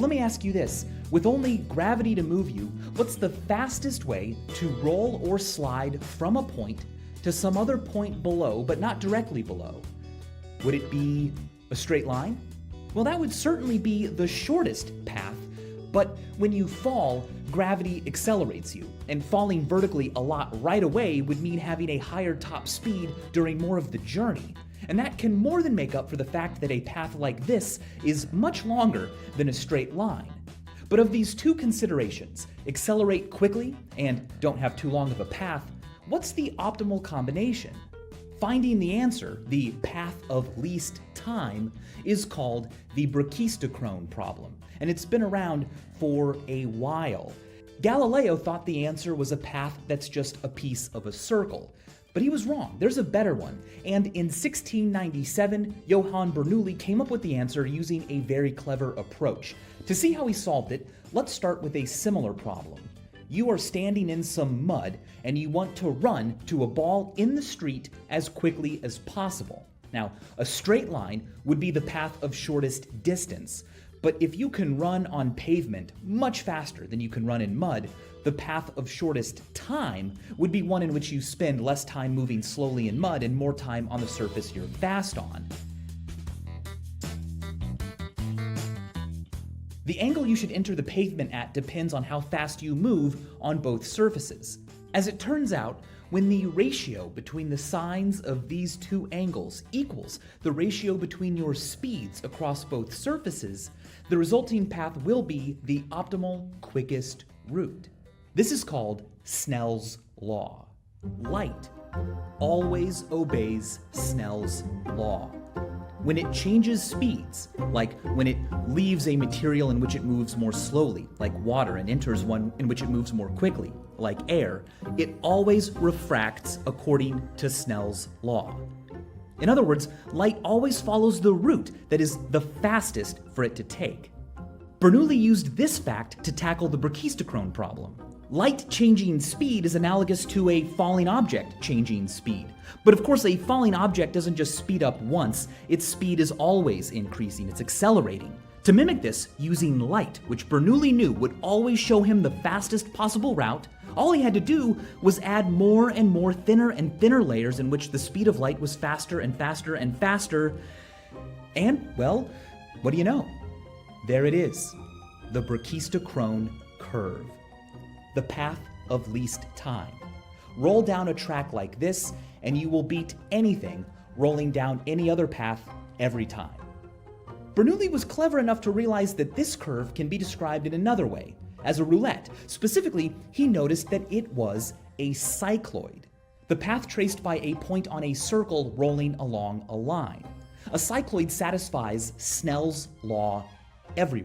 Let me ask you this. With only gravity to move you, what's the fastest way to roll or slide from a point to some other point below, but not directly below? Would it be a straight line? Well, that would certainly be the shortest path, but when you fall, gravity accelerates you, and falling vertically a lot right away would mean having a higher top speed during more of the journey. And that can more than make up for the fact that a path like this is much longer than a straight line. But of these two considerations, accelerate quickly and don't have too long of a path, what's the optimal combination? Finding the answer, the path of least time, is called the brachistochrone problem, and it's been around for a while. Galileo thought the answer was a path that's just a piece of a circle, but he was wrong. There's a better one, and in 1697, Johann Bernoulli came up with the answer using a very clever approach. To see how he solved it, let's start with a similar problem. You are standing in some mud and you want to run to a ball in the street as quickly as possible. Now, a straight line would be the path of shortest distance, but if you can run on pavement much faster than you can run in mud, the path of shortest time would be one in which you spend less time moving slowly in mud and more time on the surface you're fast on. The angle you should enter the pavement at depends on how fast you move on both surfaces. As it turns out, when the ratio between the sines of these two angles equals the ratio between your speeds across both surfaces, the resulting path will be the optimal, quickest route. This is called Snell's law. Light always obeys Snell's law. When it changes speeds, like when it leaves a material in which it moves more slowly, like water, and enters one in which it moves more quickly, like air, it always refracts according to Snell's law. In other words, light always follows the route that is the fastest for it to take. Bernoulli used this fact to tackle the brachistochrone problem. Light changing speed is analogous to a falling object changing speed. But of course, a falling object doesn't just speed up once, its speed is always increasing, it's accelerating. To mimic this, using light, which Bernoulli knew would always show him the fastest possible route, all he had to do was add more and more thinner and thinner layers in which the speed of light was faster and faster and faster. And, well, what do you know? There it is, the brachistochrone curve. The path of least time. Roll down a track like this, and you will beat anything rolling down any other path every time. Bernoulli was clever enough to realize that this curve can be described in another way, as a roulette. Specifically, he noticed that it was a cycloid, the path traced by a point on a circle rolling along a line. A cycloid satisfies Snell's law everywhere.